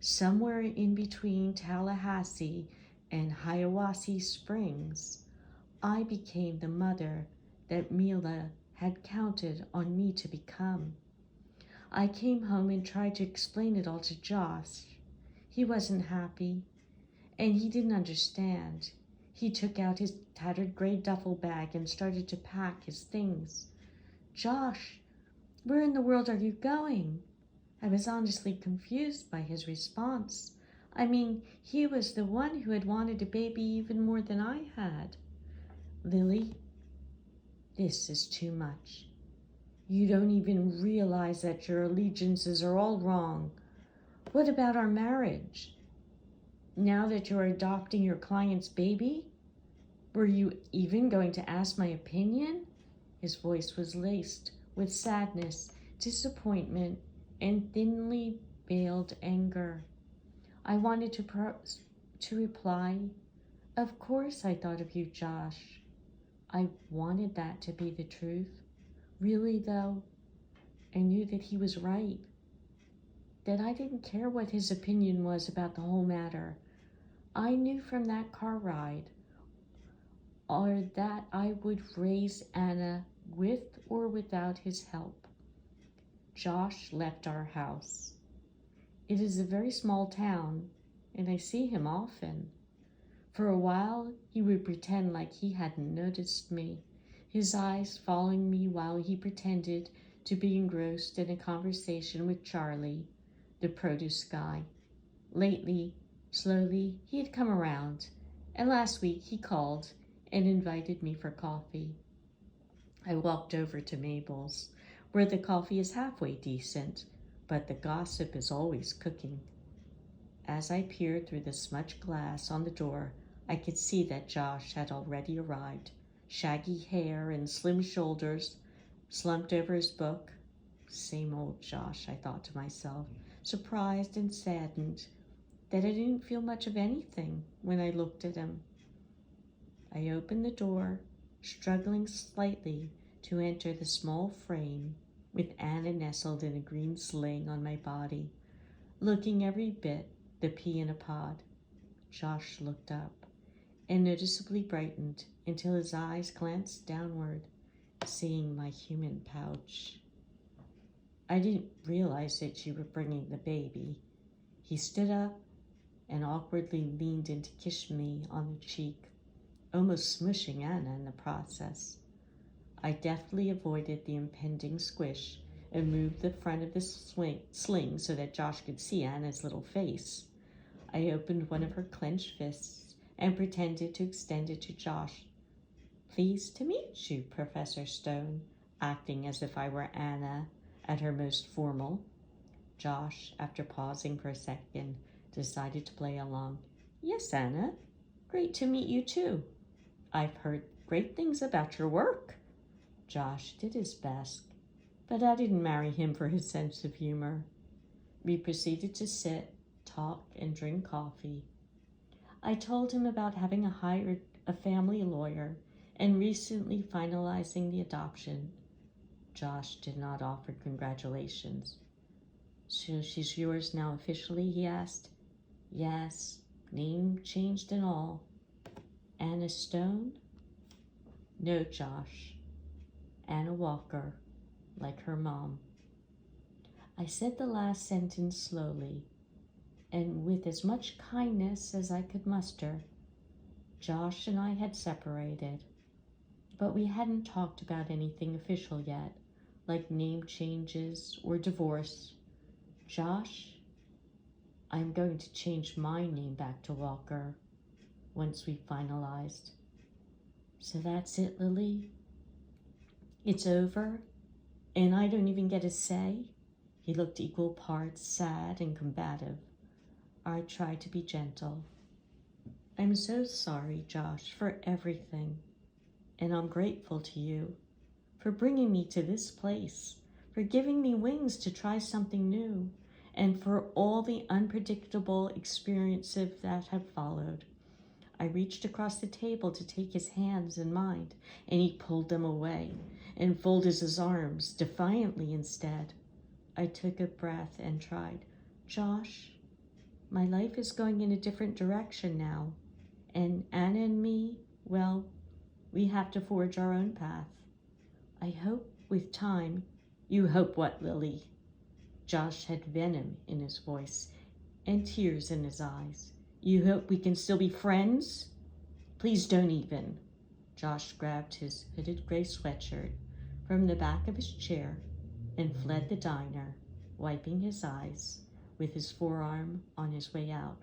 Somewhere in between Tallahassee and Hiawassee Springs, I became the mother that Mila had counted on me to become. I came home and tried to explain it all to Josh. He wasn't happy, and he didn't understand. He took out his tattered gray duffel bag and started to pack his things. "Josh, where in the world are you going?" I was honestly confused by his response. I mean, he was the one who had wanted a baby even more than I had. "Lily, this is too much. You don't even realize that your allegiances are all wrong. What about our marriage? Now that you're adopting your client's baby? Were you even going to ask my opinion?" His voice was laced with sadness, disappointment, and thinly veiled anger. I wanted to reply, "Of course I thought of you, Josh." I wanted that to be the truth. Really, though, I knew that he was right, that I didn't care what his opinion was about the whole matter. I knew from that car ride or that I would raise Anna with or without his help. Josh left our house. It is a very small town, and I see him often. For a while, he would pretend like he hadn't noticed me, his eyes following me while he pretended to be engrossed in a conversation with Charlie, the produce guy. Lately, slowly, he had come around, and last week he called and invited me for coffee. I walked over to Mabel's, where the coffee is halfway decent, but the gossip is always cooking. As I peered through the smudged glass on the door, I could see that Josh had already arrived. Shaggy hair and slim shoulders, slumped over his book. Same old Josh, I thought to myself, surprised and saddened that I didn't feel much of anything when I looked at him. I opened the door, struggling slightly to enter the small frame with Anna nestled in a green sling on my body, looking every bit the pea in a pod. Josh looked up and noticeably brightened until his eyes glanced downward, seeing my human pouch. "I didn't realize that you were bringing the baby." He stood up and awkwardly leaned in to kiss me on the cheek, almost smushing Anna in the process. I deftly avoided the impending squish and moved the front of the sling so that Josh could see Anna's little face. I opened one of her clenched fists and pretended to extend it to Josh. "Pleased to meet you, Professor Stone," acting as if I were Anna at her most formal. Josh, after pausing for a second, decided to play along. "Yes, Anna, great to meet you too. I've heard great things about your work." Josh did his best, but I didn't marry him for his sense of humor. We proceeded to sit, talk, and drink coffee. I told him about having hired a family lawyer and recently finalizing the adoption. Josh did not offer congratulations. "So she's yours now officially?" he asked. "Yes, name changed and all." "Anna Stone?" "No, Josh. Anna Walker, like her mom." I said the last sentence slowly and with as much kindness as I could muster. Josh and I had separated, but we hadn't talked about anything official yet, like name changes or divorce. "Josh, I'm going to change my name back to Walker once we finalized." "So that's it, Lily? It's over, and I don't even get a say?" He looked equal parts sad and combative. I tried to be gentle. "I'm so sorry, Josh, for everything. And I'm grateful to you for bringing me to this place, for giving me wings to try something new, and for all the unpredictable experiences that have followed." I reached across the table to take his hands in mine, and he pulled them away and folded his arms defiantly instead. I took a breath and tried, "Josh, My life is going in a different direction now. And Anna and me, well, we have to forge our own path. I hope with time. You hope what, Lily? Josh had venom in his voice and tears in his eyes. You hope we can still be friends? Please don't even. Josh grabbed his hooded gray sweatshirt from the back of his chair and fled the diner, wiping his eyes with his forearm on his way out.